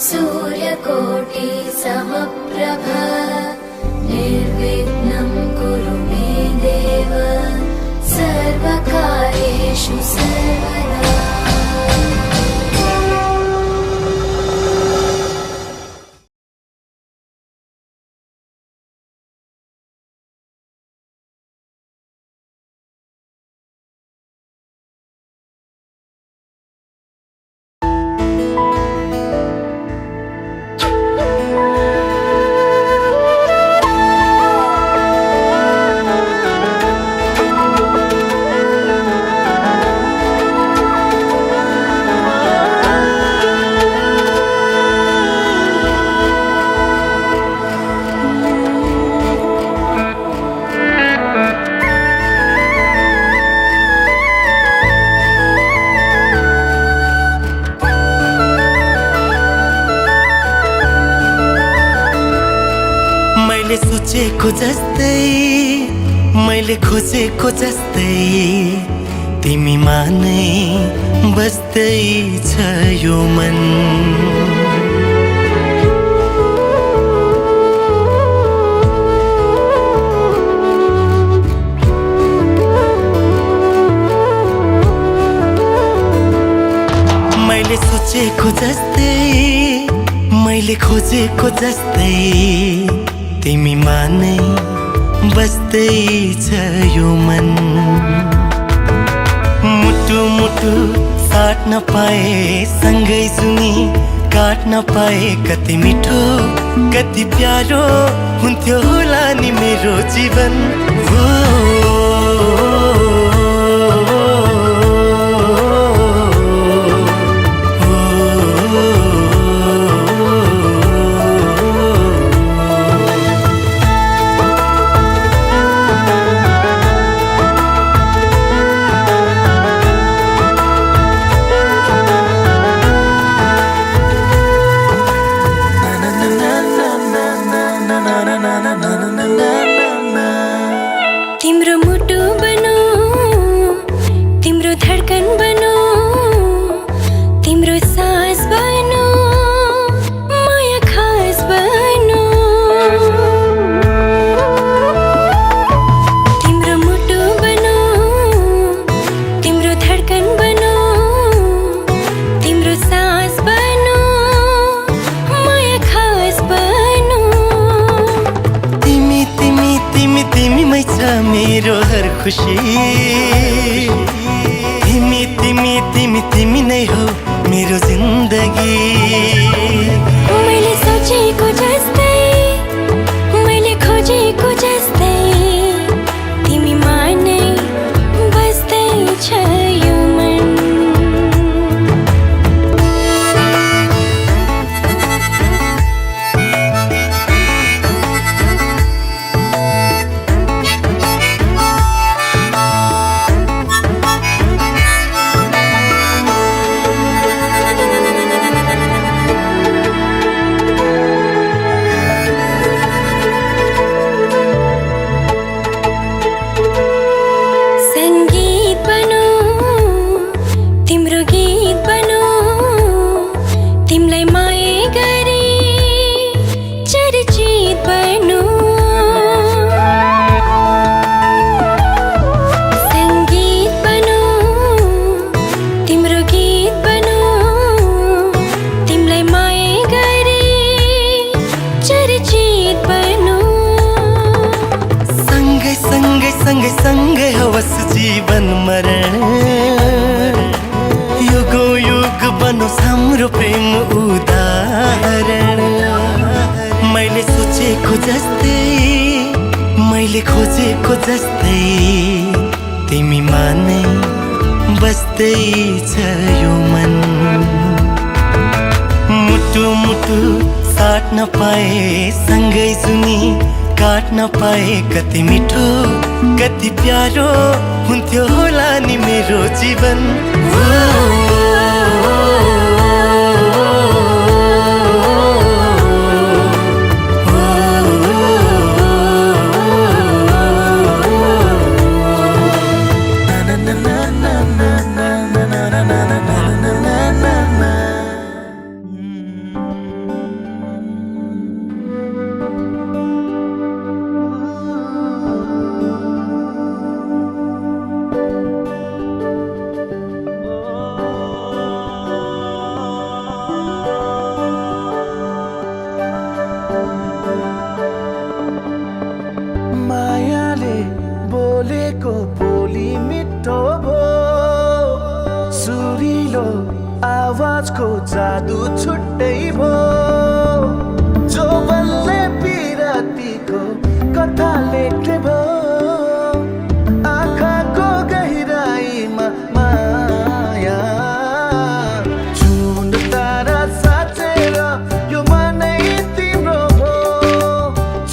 सूर्यकोटि समप्रभ निर्विघ्नं कुरु मे देव सर्वकार्येषु सर्वदा। सोचेको जस्तै मैले खोजेको जस्तै तिमीमा नै बस्दै छ यो मन। मैले सोचेको जस्तै मैले खोजेको जस्तै तिमीमा नै बस्दै छ यो मन। मुटु मुटु साट्न पाए सँगै जुनी काट्न पाए कति मिठो कति प्यारो हुन्थ्यो होला नि मेरो जीवन। हो तिम्रो मुटु बनो तिम्रो धडकन बनो तिम्रो सास बनो माया खास बनो। तिम्रो मुटु बनो तिम्रो धडकन बनो तिम्रो सास बनो माया खास बनो। तिमी तिमी तिमी तिमीमै छ मेरो हर खुसी। तिमी तिमी तिमी तिमी नै हो मेरो जिन्दगी। मैले सोचेको जस्तै मैले खोजेको जस्तै तिमीमा नै बस्दै छ यो मन। सँगै सँगै हवस जीवन मरण युगो युग बनोस् हाम्रो प्रेम उदाहरण। मैले सोचेको जस्तै मैले खोजेको जस्तै तिमीमा नै बस्दै छ यो मन। मुटु मुटु साट्न पाए सँगै जुनी काट्न पाए कति मिठो कति प्यारो हुन्थ्यो होला नि मेरो जीवन। सुरिलो आवाजको जादु छुट्टै भो जो बल्ले पिरातीको कथा लेख्ने भो आँखाको गहिराईमा माया जुन तारा साँचेर यो मनै तिम्रो भो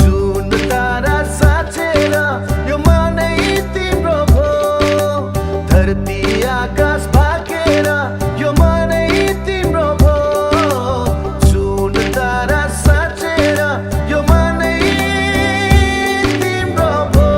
जुन तारा साँचेर यो मनै तिम्रो भो धरती आकाश भागेर यो मनै तिम्रो भो जुन तारा साँचेर यो मनै तिम्रो भो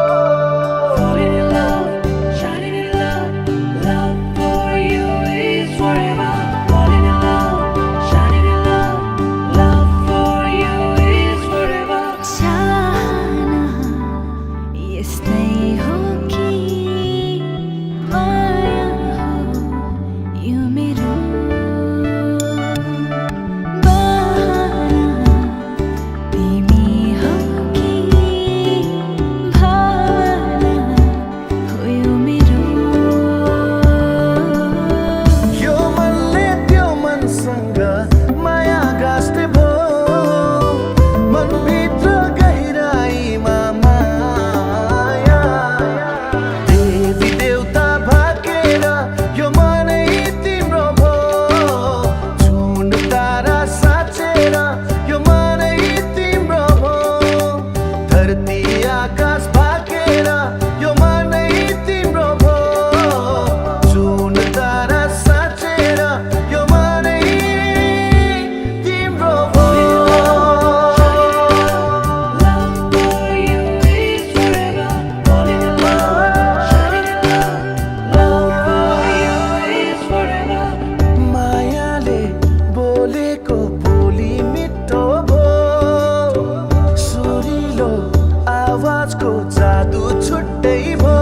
Falling in love, shining in love, love for you is forever. Falling in love, shining in love, love for you is forever. चाहना यस्तै हो कि माया हो यो मेरो बहाना तिमी हो कि भावना हो यो मेरो यो मनले त्यो मनसँग माया गाँस्ने भो मनभित्र गहिराईमा माया देवी देवता भागेर यो मनै तिम्रो भो जुन तारा साँचेर यो मनै तिम्रो भो धरती आकाश भागेर यो मनै तिम्रो भो जुन तारा साँचेर यो मनै तिम्रो भो Love for you is forever. Falling in love, shining in love, love for you is forever. मायाले बोलेको बोली मिठो भो सुरिलो आवाजको जादु छुट्टै भो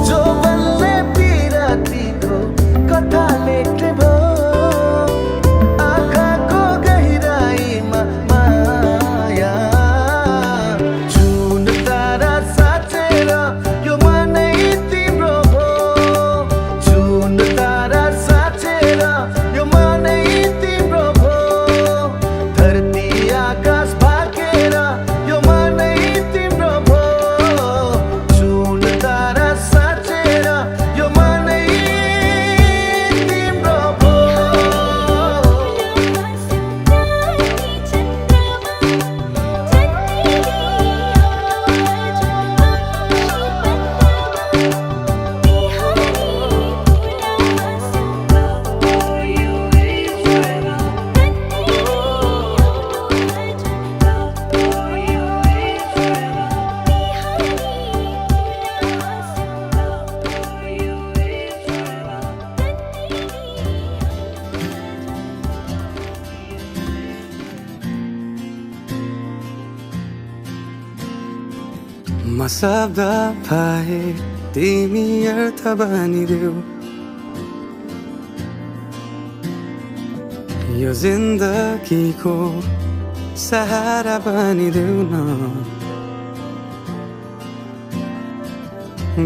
जो बल्ले पिरातीको कथा लेख्ने भो आँखाको गहिराईमा माया जुन तारा साँचेर यो मनै तिम्रो भो जुन तारा साँचेर यो मनै तिम्रो भो धरती आकाश भागेर यो मनै तिम्रो भो जुन तारा साँचेर यो मनै तिम्रो भो For you is forever. Love for you is forever. Love for you is forever. म शब्द पाए तिमी अर्थ बनिदेऊ यो जिन्दगीको सहारा बनिदेऊ न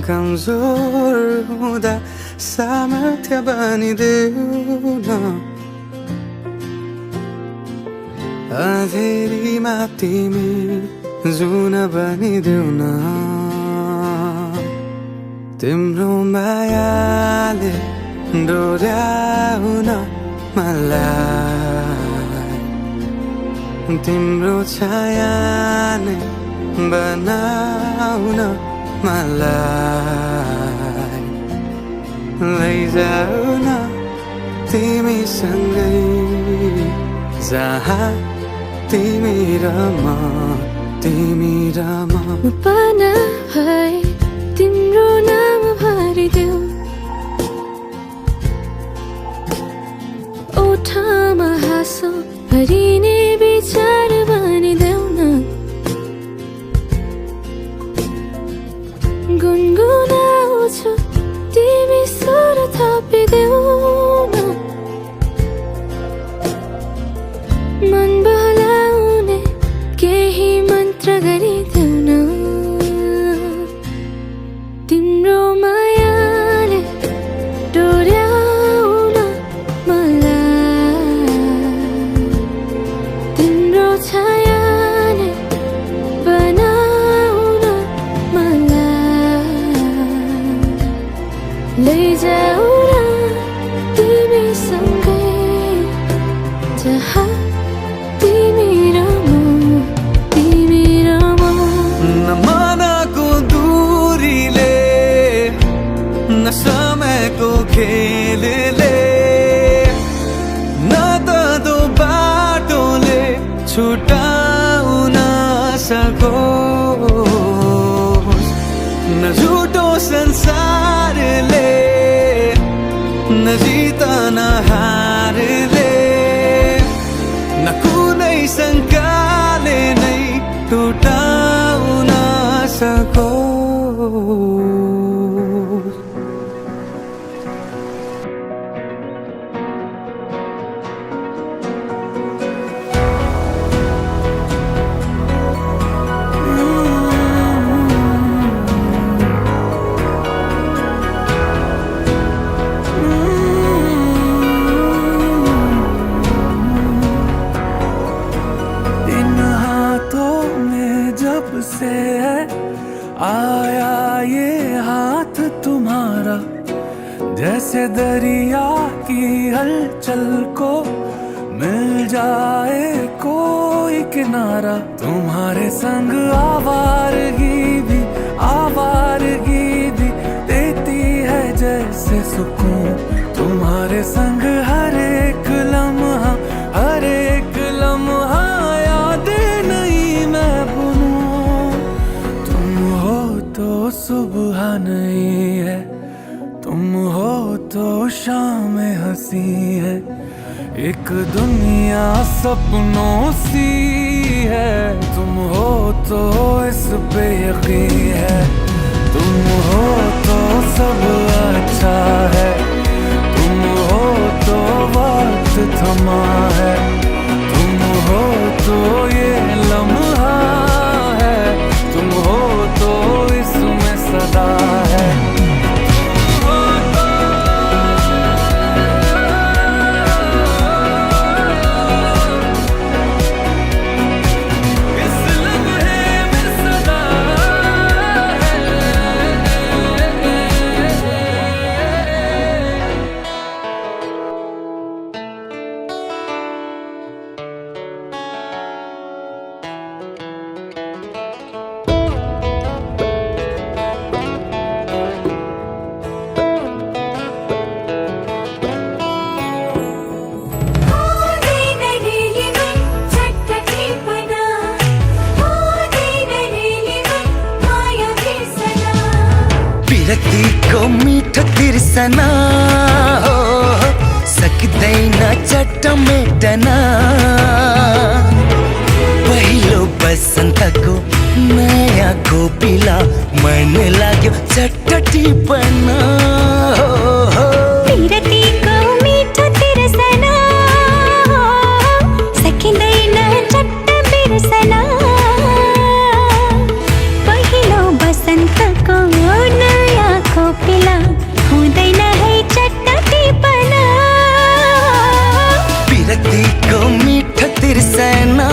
कमजोर हुँदा सामर्थ्य बनिदेऊ न अँधेरीमा तिमी जुन बनिदेऊ न तिम्रो मायाले डोर्याउन मलाई तिम्रो छाया नै बनाउन मलाई लैजाऊ न तिमीसँगै जहाँ तिमी र म पाना भए तिम्रो नाम भरिदेऊ ओठमा हाँसो भरिने विचार खेल ले नाता दो बाटोले छुटाउन सकोस् न झुटो संसारले न जित न हारले न कुनै शङ्काले नै टुटाउन सकोस् से आया ये हाथ तुम्हारा जैसे दरिया की हलचल को मिल जाए कोई किनारा तुम्हारे संग आवारगी भी देती है जैसे सुकून तुम्हारे संग हर एक लम्हा यादें नहीं मैं भूलूं तुम हो तो सुबह नहीं है तुम हो तो शाम हंसी है एक दुनिया सपनों सी है तुम हो तो इस पे यकीन है तुम हो तो सब अच्छा है तुम हो तो वक्त थमा है तुम हो तो ये लम्हा है तुम हो तो इसमें सदा है विरक्तिको मिठो तिर्सना हो सक्दैन चट्ट मेटन पहिलो बसन्तको नयाँ कोपिला मन लाग्यो चट्ट टिपन विरक्तिको मिठो तिर्सना सकिँदैन चट्ट बिर्सना पहिलो बसन्तको नयाँ कोपिला हुँदैन है चट्ट टिपना विरक्तिको मिठो तिर्सना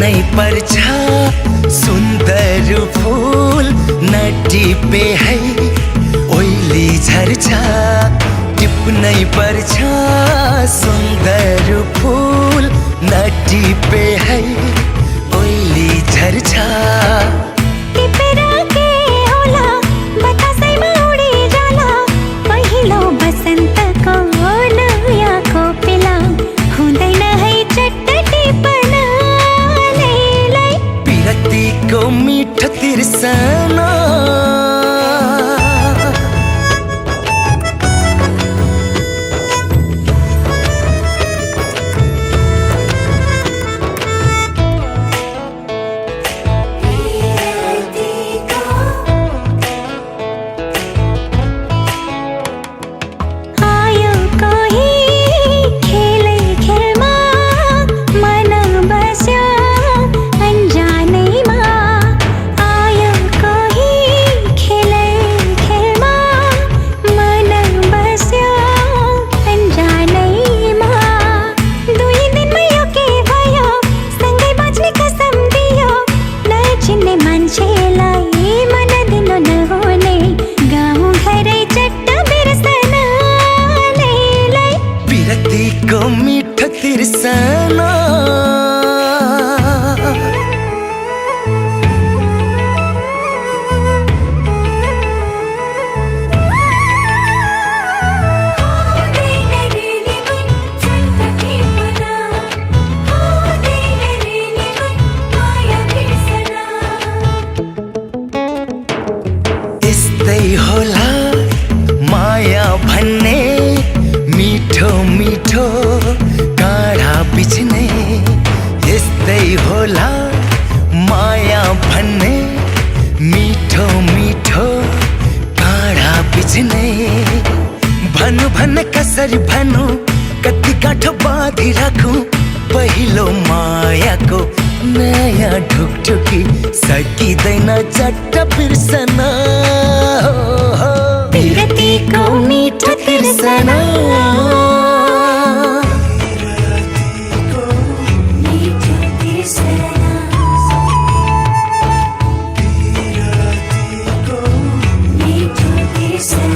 नै पर्छ सुन्दर फूल नटिपे है ओइली झर्छ टिप्नै पर्छ सुन्दर फूल नटिपे है ओइली झर्छ टिपेर के होला बतासैमा उडी जाला पहिलो बसन्तको नयाँ कोपिला हुँदैन है चट्ट टिपना विरक्तिको मिठो तिर्सना होला माया भन्ने मिठो मिठो काँडा बिच्ने यस्तै होला माया भन्ने मिठो मिठो काँडा बिच्ने भन्नु भन्न कसरी भन्नु कति गाँठो बाँधी राखौं पहिलो मायाको नयाँ ढुकढुकी सकिँदैन चट्ट बिर्सन पिरतीको मिठो तिर्सना मिठो तिर्सना मिठो तिर्सना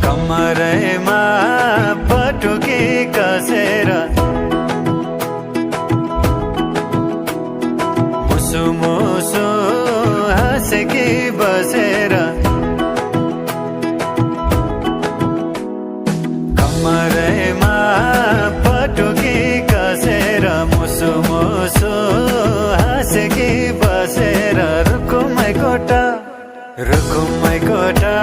कमरैमा पटुकी कसेर मुसु मुसु हाँसेकी बसेर कमरैमा पटुकी कसेर मुसु मुसु हाँसेकी बसेर रुकुमै कोटा रुकुमै कोटा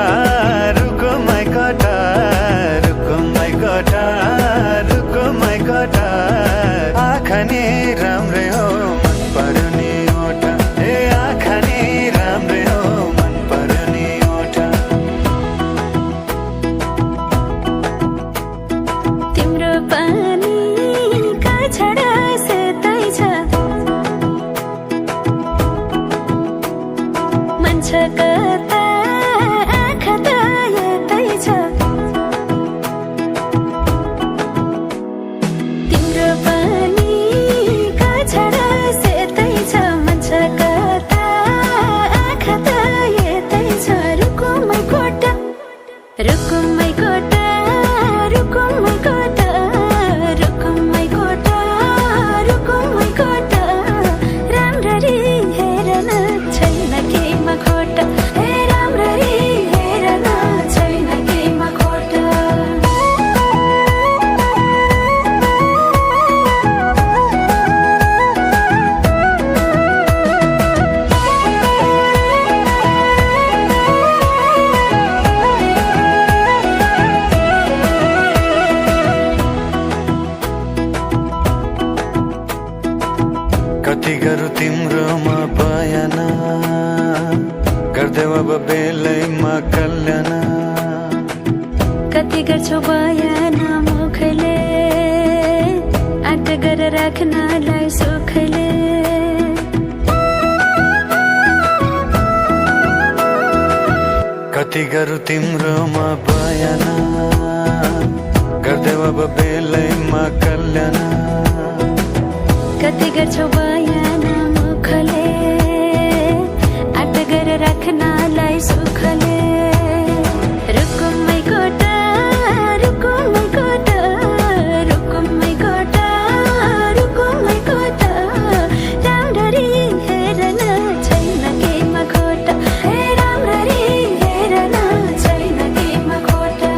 रुकुमै कोटा रुकुमै कोटा रुकुमै कोटा आँखा नि राम्रै हो मन पर्ने ओठा ए आँखा नि राम्रै हो मन पर्ने ओठा तिम्रो पानीका छडा सेतै छ मन छ कता आँखा त यतै छ तिम्रो पानीका छडा सेतै छ मन छ कता आँखा त यतै छ रुकुमै कोटा रुकुमै कोटा रुकुमै कोटा रुकुमै कोटा रुकुमै कोटा राम्ररी हेर्न छैन केमा खोटा हे राम्ररी हेर्न छैन केमा खोटा कति गरौँ तिम्रोमा बयान गर्देऊ अब बेलैमा कल्याण कति गर्छौ बयान मुखले आँट गरेर राख्नलाई सुखले कति गरौँ तिम्रोमा बयान गर्देऊ अब बेलैमा कल्याण कति गर्छौ बयान मुखले आँट गरेर राख्नलाई सुखले रुकुमै कोटा रुकुमै कोटा रुकुमै कोटा रुकुमै कोटा राम्ररी हेर्न छैन केमा खोटा हे राम्ररी हेर्न छैन केमा खोटा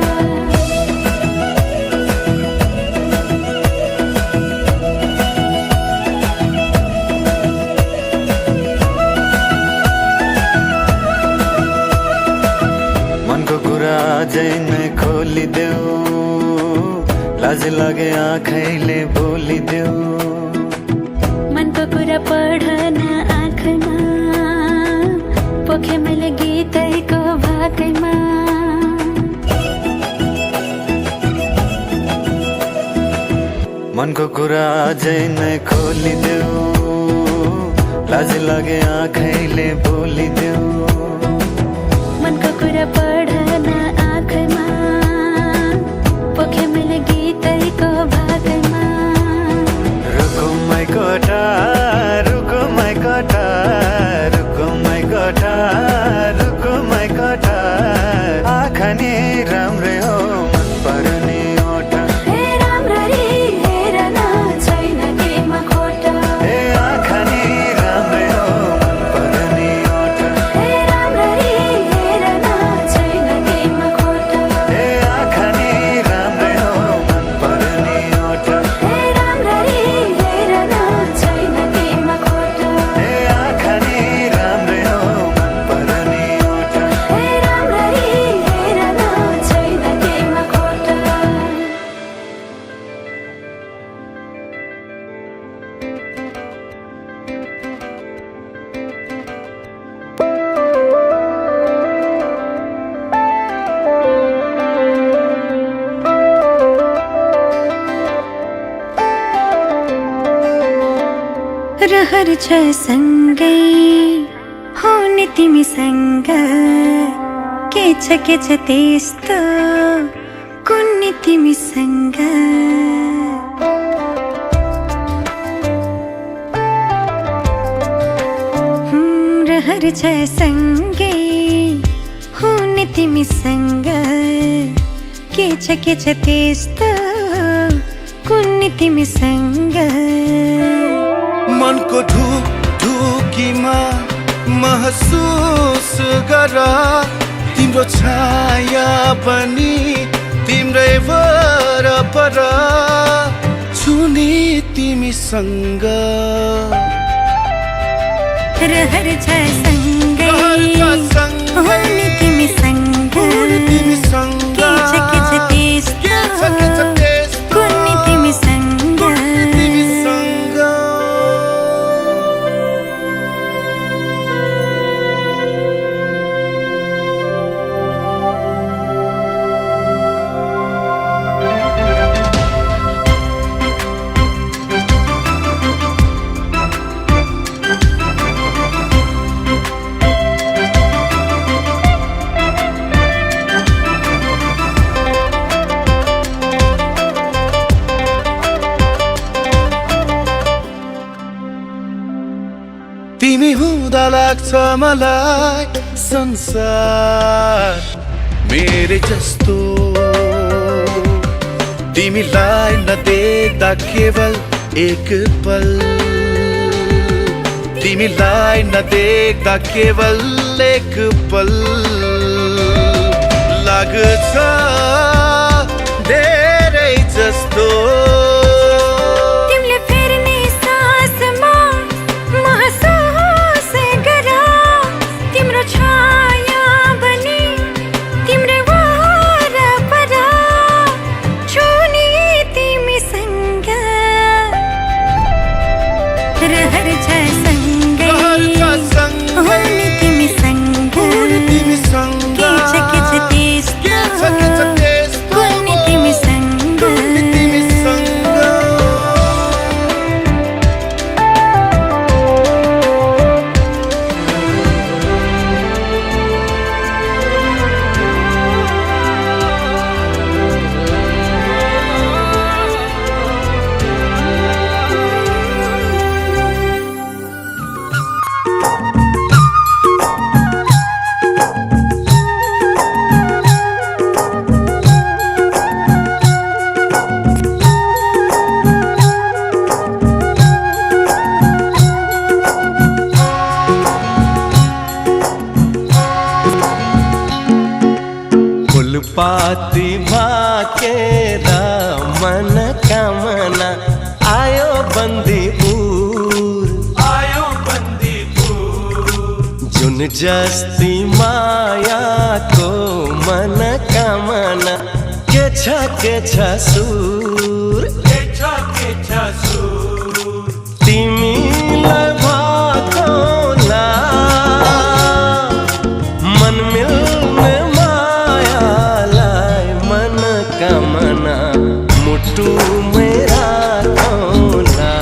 मनको कुरा अझै नै खोलिदेऊ लाज लागे आँखैले बोलिदेऊ मनको कुरा पढ्न आँखमा पोखे मैले गीतैको भाकैमा मनको कुरा अझै नै खोलिदेऊ लाज लागे आँखैले बोलिदेऊ मनको कुरा पढ्न आँखमा पोखे मैले गीतैको भाकैमा रुकुमै कोटा रुकुमै कोटा कटार रुखमै कटार आँखा नि राम्रै हो मन पर्ने ओठा हे राम्ररी हेर न छैन केमा खोटा ए आँखा नि राम्रै हो मन पर्ने ओठा हे राम्ररी हेर न छैन केमा खोटा ए आँखा नि राम्रै हो मन पर्ने ओठा हे राम्ररी हेर न छैन केमा खोटा ए आँखा नि राम्रै हो मन पर्ने ओठा हे राम्ररी हेर न छैन केमा खोटा रहर छ सँगै हुने तिमीसँग के छ त्यस्तो कुन्नी तिमीसँग रहर छ सँगै हुने तिमीसँग के छ त्यस्तो कुन्नी तिमीसँग मनको ढुकीमा महसुस गर तिम्रो छाया बनी तिम्रै वरपर छुनी तिमीसँग रहर छ सँगै हुने तिमीसँग के छ त्यस्तो कुन्नी तिमीसँग तिमी हुँदा लाग्छ मलाई संसार मेरे जस्तो तिमीलाई नदेख्दा केवल एक पल तिमीलाई नदेख्दा केवल एक पल लाग्छ धेरै जस्तो रहर छ सँगै हुने तिमीसँग के छ त्यस्तो कुन्नी तिमीसँग फुलपाती भाकेर मन कामना आयो बन्दीपुर जुन जस्ती मायाको मन कामना के छ सुर तिमीलाई भाकोला मन मिल्ने मायालाई मन कामना मुटु मेरा कोला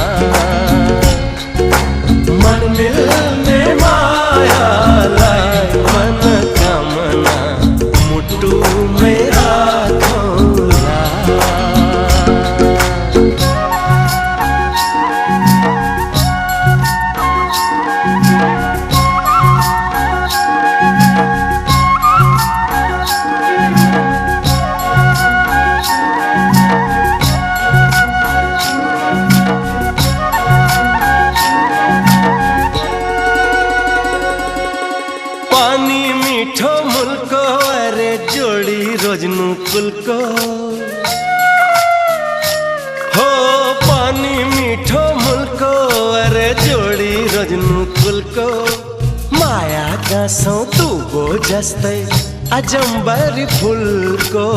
मन मिल्ने मायालाई मन कामना मुटु मेरा कोला रोजनु फुलको हो पानी मीठो मुलको अरे जोडी रोजनु फुलको माया गाँसौ दुबो जस्तै अजम्बरी फुलको